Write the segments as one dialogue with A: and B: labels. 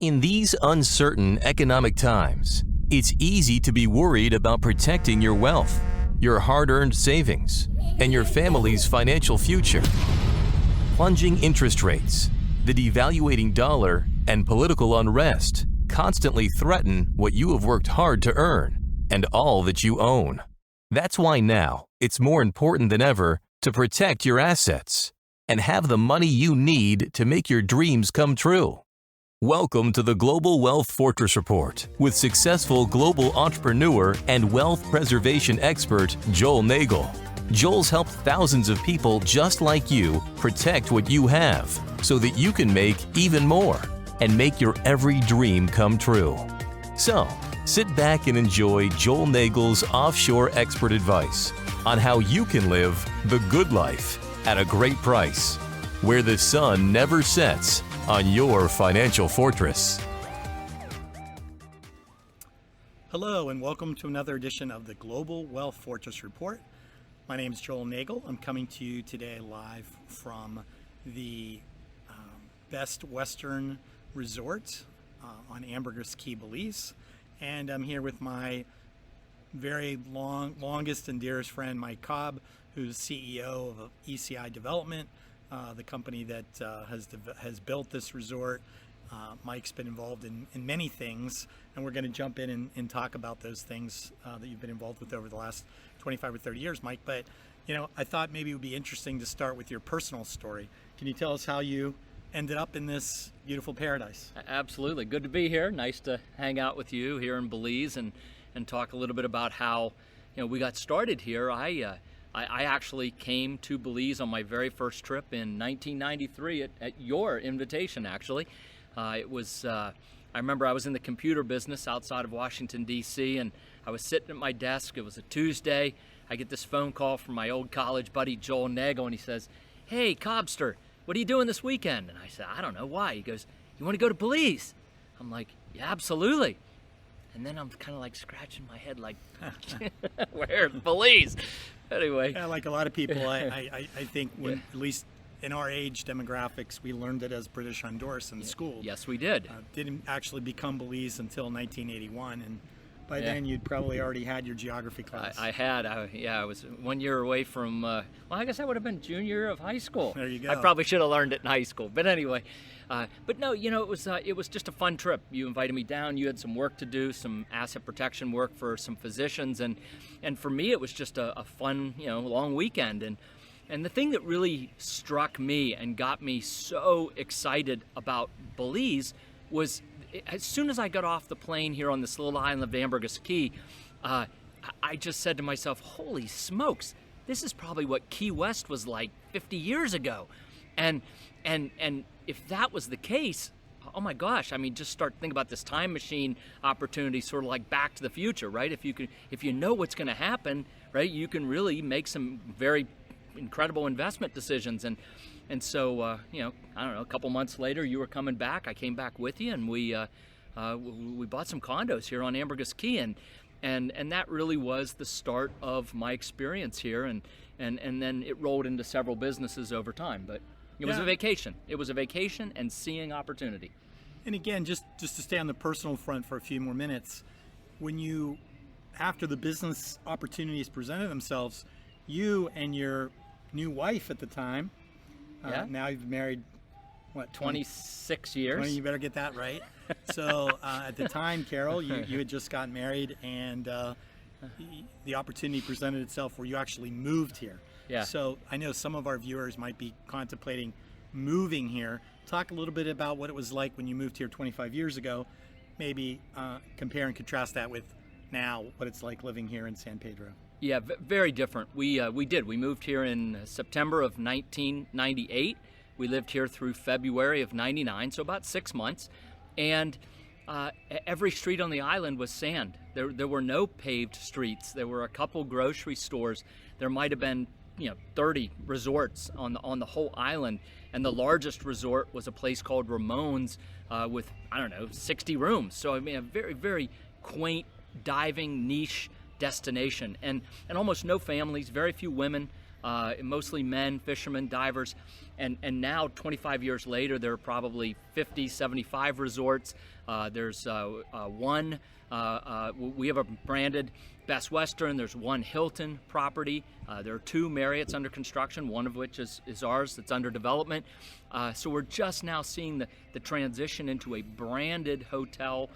A: In these uncertain economic times, it's easy to be worried about protecting your wealth, your hard-earned savings, and your family's financial future. Plunging interest rates, the devaluating dollar, and political unrest constantly threaten what you have worked hard to earn and all that you own. That's why now it's more important than ever to protect your assets and have the money you need to make your dreams come true. Welcome to the Global Wealth Fortress Report with successful global entrepreneur and wealth preservation expert Joel Nagel. Joel's helped thousands of people just like you protect what you have so that you can make even more and make your every dream come true. So, sit back and enjoy Joel Nagel's offshore expert advice on how you can live the good life at a great price, where the sun never sets on your financial fortress.
B: Hello and welcome to another edition of the Global Wealth Fortress Report. My name is Joel Nagel. I'm coming to you today live from the Best Western Resort on Ambergris Caye, Belize. And I'm here with my very longest and dearest friend, Mike Cobb, who's CEO of ECI Development, the company that has built this resort. Mike's been involved in many things, and we're going to jump in and talk about those things that you've been involved with over the last 25 or 30 years, Mike. But, you know, I thought maybe it would be interesting to start with your personal story. Can you tell us how you ended up in this beautiful paradise?
C: Absolutely. Good to be here. Nice to hang out with you here in Belize and talk a little bit about how, you know, we got started here. I actually came to Belize on my very first trip in 1993 at your invitation, actually. I remember I was in the computer business outside of Washington, D.C., and I was sitting at my desk. It was a Tuesday. I get this phone call from my old college buddy, Joel Nagel, and he says, "Hey, Cobster, what are you doing this weekend?" And I said, "I don't know, why?" He goes, "You want to go to Belize?" I'm like, "Yeah, absolutely." And then I'm kind of like scratching my head like, where's Belize? Anyway.
B: Yeah, like a lot of people, I think when, at least in our age demographics, we learned it as British Honduras in school.
C: Yes, we did.
B: Didn't actually become Belize until 1981, and by then you'd probably already had your geography class.
C: I had. I was 1 year away from, well, I guess I would have been junior year of high school.
B: There you go.
C: I probably should have learned it in high school. But anyway, but no, you know, it was just a fun trip. You invited me down. You had some work to do, some asset protection work for some physicians. And for me, it was just a fun, you know, long weekend. And the thing that really struck me and got me so excited about Belize was as soon as I got off the plane here on this little island of Ambergris Caye, I just said to myself, holy smokes, this is probably what Key West was like 50 years ago. And if that was the case, oh my gosh, I mean, just start thinking about this time machine opportunity, sort of like Back to the Future, right? If you know what's going to happen, right, you can really make some very incredible investment decisions. And so, you know, I don't know, a couple months later, you were coming back. I came back with you, and we bought some condos here on Ambergris Caye, and that really was the start of my experience here, and then it rolled into several businesses over time. But it was a vacation. It was a vacation and seeing opportunity.
B: And again, just to stay on the personal front for a few more minutes, after the business opportunities presented themselves, you and your new wife at the time, now you've married, what,
C: 26 years?
B: 20, you better get that right. So at the time, Carol, you had just gotten married, and the opportunity presented itself where you actually moved here.
C: Yeah.
B: So I know some of our viewers might be contemplating moving here. Talk a little bit about what it was like when you moved here 25 years ago. Maybe compare and contrast that with now, what it's like living here in San Pedro.
C: Yeah, very different. We moved here in September of 1998. We lived here through February of 99, so about 6 months. And every street on the island was sand. There were no paved streets. There were a couple grocery stores. There might have been, 30 resorts on the whole island. And the largest resort was a place called Ramon's with, 60 rooms. So, I mean, a very, very quaint, diving, niche destination, and almost no families, very few women, mostly men, fishermen, divers. And now, 25 years later, there are probably 50, 75 resorts. There's one, we have a branded Best Western. There's one Hilton property. There are 2 Marriotts under construction, one of which is ours that's under development. So we're just now seeing the transition into a branded hotel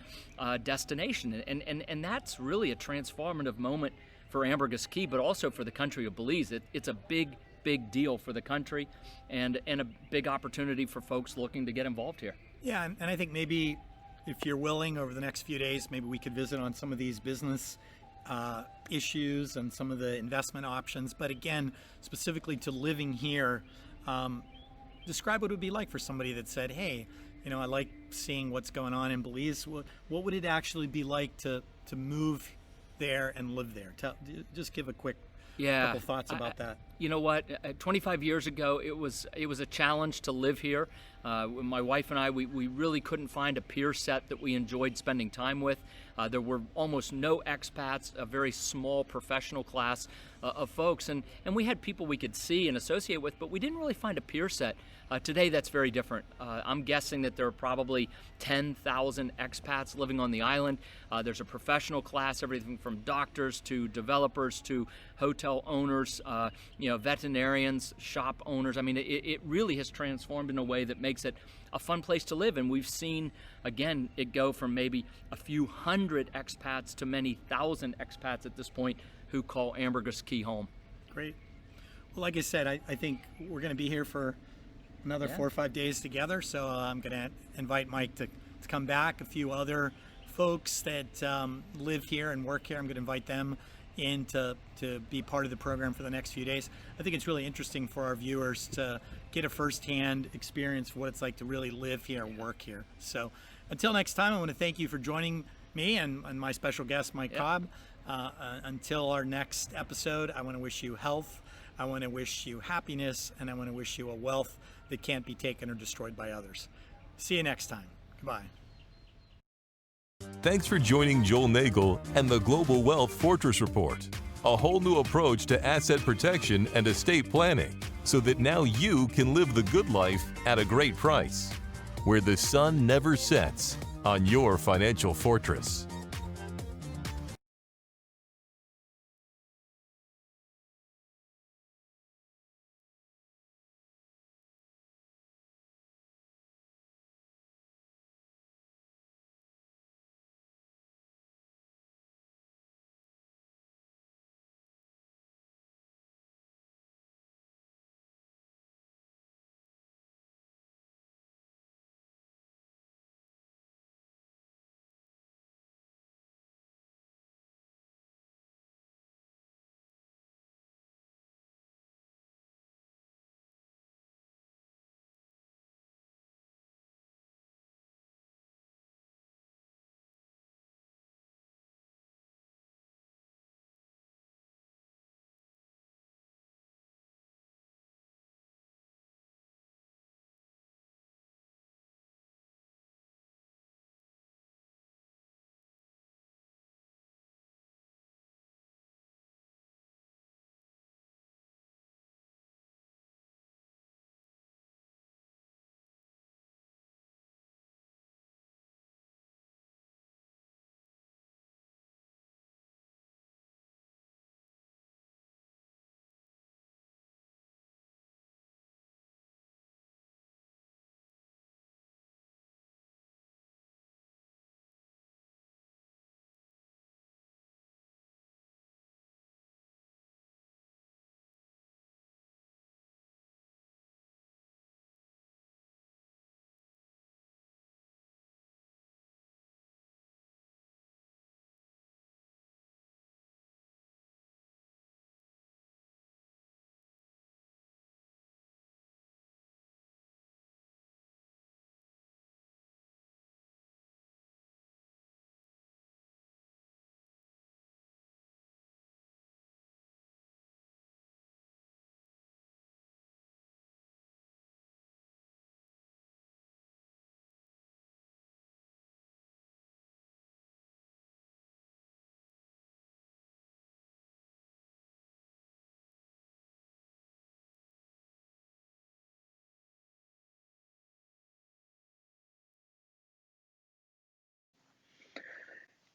C: destination. And that's really a transformative moment for Ambergris Caye, but also for the country of Belize. It's a big deal for the country and a big opportunity for folks looking to get involved here.
B: Yeah, and I think maybe if you're willing, over the next few days, maybe we could visit on some of these business issues and some of the investment options. But again, specifically to living here, describe what it would be like for somebody that said, hey, I like seeing what's going on in Belize. What would it actually be like to move there and live there? Just give a quick couple thoughts about that.
C: You know what? 25 years ago, it was a challenge to live here. My wife and I, we really couldn't find a peer set that we enjoyed spending time with. There were almost no expats, a very small professional class of folks, and we had people we could see and associate with, but we didn't really find a peer set. Today, that's very different. I'm guessing that there are probably 10,000 expats living on the island. There's a professional class, everything from doctors to developers to hotel owners, veterinarians, shop owners. I mean, it really has transformed in a way that makes it a fun place to live. And we've seen, again, it go from maybe a few hundred expats to many thousand expats at this point who call Ambergris Caye home.
B: Great. Well, like I said, I think we're going to be here for another 4 or 5 days together. So I'm going to invite Mike to come back. A few other folks that live here and work here, I'm going to invite them in to be part of the program for the next few days. I think it's really interesting for our viewers to get a firsthand experience of what it's like to really live here and work here. So until next time, I want to thank you for joining me and my special guest, Mike Cobb. Until our next episode, I want to wish you health, I want to wish you happiness, and I want to wish you a wealth that can't be taken or destroyed by others. See you next time. Goodbye.
A: Thanks for joining Joel Nagel and the Global Wealth Fortress Report, a whole new approach to asset protection and estate planning, so that now you can live the good life at a great price, where the sun never sets on your financial fortress.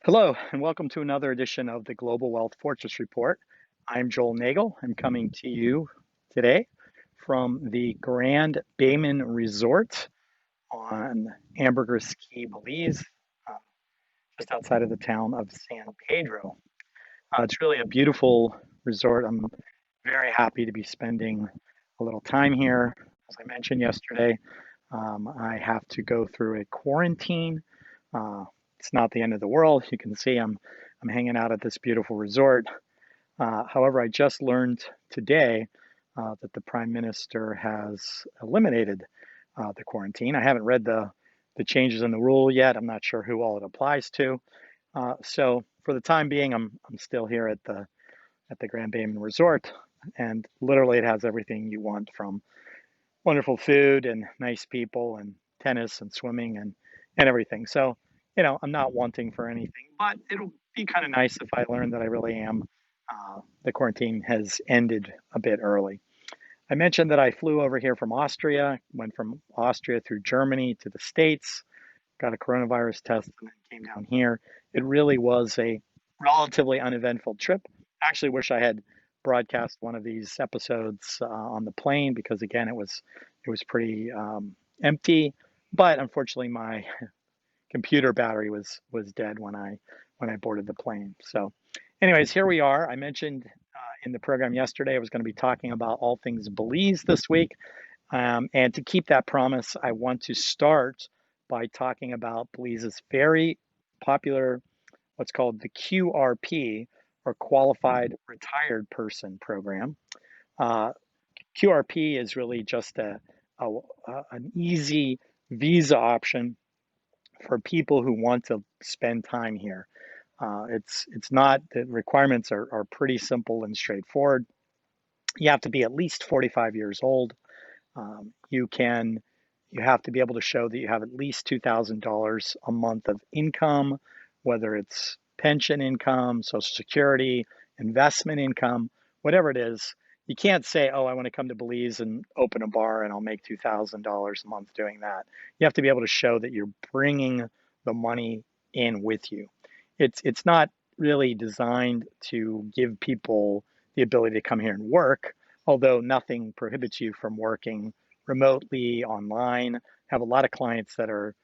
B: Hello, and welcome to another edition of the Global Wealth Fortress Report. I'm Joel Nagel. I'm coming to you today from the Grand Bayman Resort on Ambergris Caye, Belize, uh, just outside of the town of San Pedro. It's really a beautiful resort. I'm very happy to be spending a little time here. As I mentioned yesterday, I have to go through a quarantine. Uh, it's not the end of the world. You can see I'm hanging out at this beautiful resort. However, I just learned today that the Prime Minister has eliminated the quarantine. I haven't read the changes in the rule yet. I'm not sure who all it applies to. So for the time being, I'm still here at the Grand Bayman Resort, and literally it has everything you want, from wonderful food and nice people and tennis and swimming and everything. So, I'm not wanting for anything, but it'll be kind of nice if I learn that I really am. The quarantine has ended a bit early. I mentioned that I flew over here from Austria, went from Austria through Germany to the States, got a coronavirus test, and then came down here. It really was a relatively uneventful trip. I actually wish I had broadcast one of these episodes on the plane, because again, it was pretty empty. But unfortunately, my computer battery was dead when I boarded the plane. So, anyways, here we are. I mentioned in the program yesterday I was going to be talking about all things Belize this week. And to keep that promise, I want to start by talking about Belize's very popular, what's called the QRP, or Qualified Retired Person Program. Uh, QRP is really just an easy visa option for people who want to spend time here. It's not, the requirements are pretty simple and straightforward. You have to be at least 45 years old. Um, you can you have to be able to show that you have at least $2,000 a month of income, whether it's pension income, Social Security, investment income, whatever it is. You can't say, "Oh, I want to come to Belize and open a bar and I'll make $2,000 a month doing that." You have to be able to show that you're bringing the money in with you. It's not really designed to give people the ability to come here and work, although nothing prohibits you from working remotely, online. I have a lot of clients that are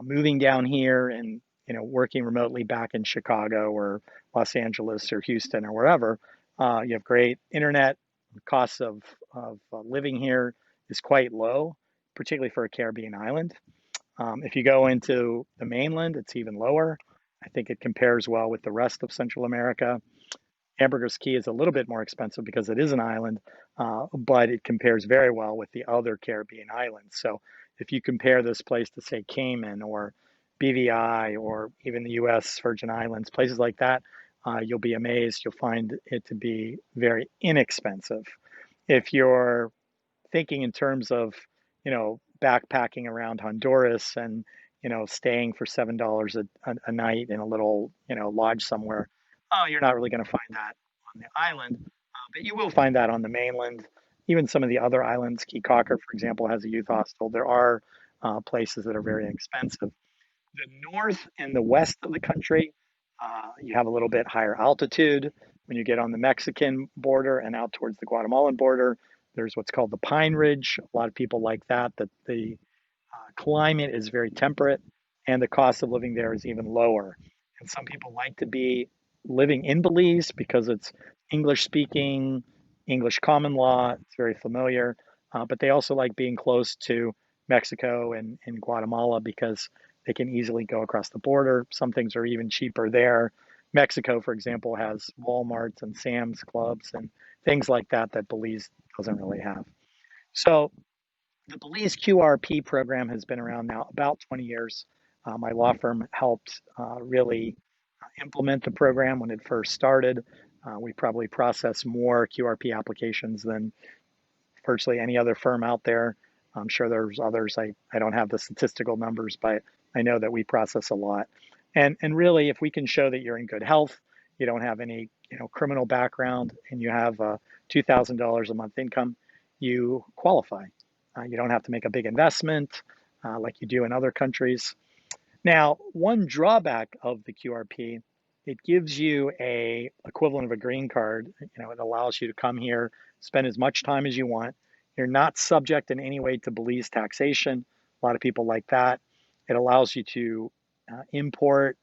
B: moving down here and working remotely back in Chicago or Los Angeles or Houston or wherever. You have great internet. The cost of living here is quite low, particularly for a Caribbean island. If you go into the mainland, it's even lower. I think it compares well with the rest of Central America. Ambergris Caye is a little bit more expensive because it is an island, but it compares very well with the other Caribbean islands. So if you compare this place to, say, Cayman or BVI or even the U.S. Virgin Islands, places like that, you'll be amazed. You'll find it to be very inexpensive. If you're thinking in terms of, backpacking around Honduras and, staying for $7 a night in a little, lodge somewhere, oh, you're not really going to find that on the island, but you will find that on the mainland. Even some of the other islands, Key Cocker, for example, has a youth hostel. There are places that are very expensive. The north and the west of the country, you have a little bit higher altitude. When you get on the Mexican border and out towards the Guatemalan border, there's what's called the Pine Ridge. A lot of people like that the climate is very temperate and the cost of living there is even lower. And some people like to be living in Belize because it's English speaking, English common law, it's very familiar. But they also like being close to Mexico and Guatemala because they can easily go across the border. Some things are even cheaper there. Mexico, for example, has Walmarts and Sam's Clubs and things like that Belize doesn't really have. So the Belize QRP program has been around now about 20 years. My law firm helped really implement the program when it first started. We probably process more QRP applications than virtually any other firm out there. I'm sure there's others. I don't have the statistical numbers, but I know that we process a lot. And really, if we can show that you're in good health, you don't have any criminal background, and you have $2,000 a month income, you qualify. You don't have to make a big investment like you do in other countries. Now, one drawback of the QRP, it gives you a equivalent of a green card. It allows you to come here, spend as much time as you want. You're not subject in any way to Belize taxation. A lot of people like that. It allows you to import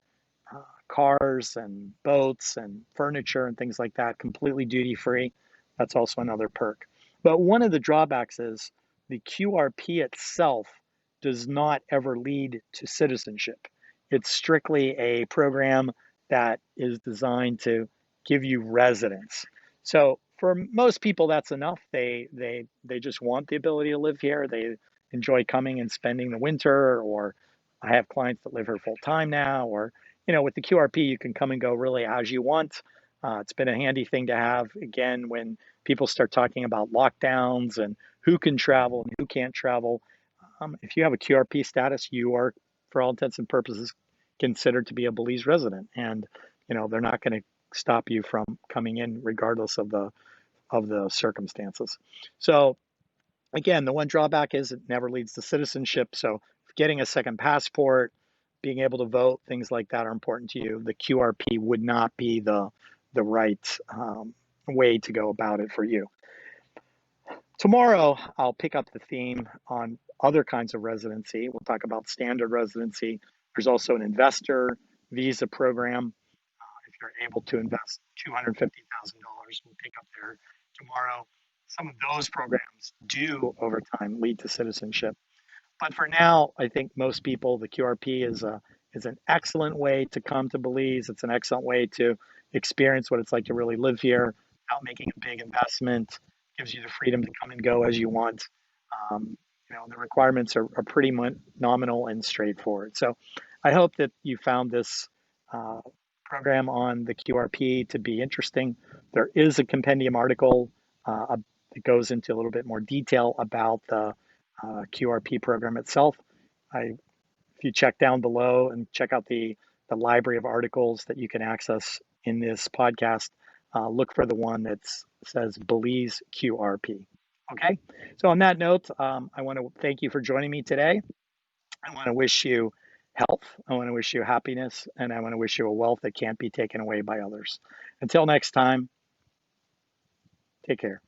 B: cars and boats and furniture and things like that completely duty free. That's also another perk. But one of the drawbacks is the QRP itself does not ever lead to citizenship. It's strictly a program that is designed to give you residence. So for most people, that's enough. They just want the ability to live here. They enjoy coming and spending the winter, or I have clients that live here full time now, or with the QRP, you can come and go really as you want. It's been a handy thing to have, again, when people start talking about lockdowns and who can travel and who can't travel. If you have a QRP status, you are, for all intents and purposes, considered to be a Belize resident, and they're not going to stop you from coming in regardless of the circumstances. So again, the one drawback is it never leads to citizenship. So getting a second passport, being able to vote, things like that are important to you. The QRP would not be the right way to go about it for you. Tomorrow, I'll pick up the theme on other kinds of residency. We'll talk about standard residency. There's also an investor visa program. If you're able to invest $250,000, we'll pick up there tomorrow. Some of those programs do, over time, lead to citizenship. But for now, I think most people, the QRP is an excellent way to come to Belize. It's an excellent way to experience what it's like to really live here without making a big investment. Gives you the freedom to come and go as you want. The requirements are pretty nominal and straightforward. So I hope that you found this program on the QRP to be interesting. There is a compendium article that goes into a little bit more detail about the QRP program itself. If you check down below and check out the library of articles that you can access in this podcast, look for the one that says Belize QRP. Okay, so on that note, I want to thank you for joining me today. I want to wish you health, I want to wish you happiness, and I want to wish you a wealth that can't be taken away by others. Until next time, take care.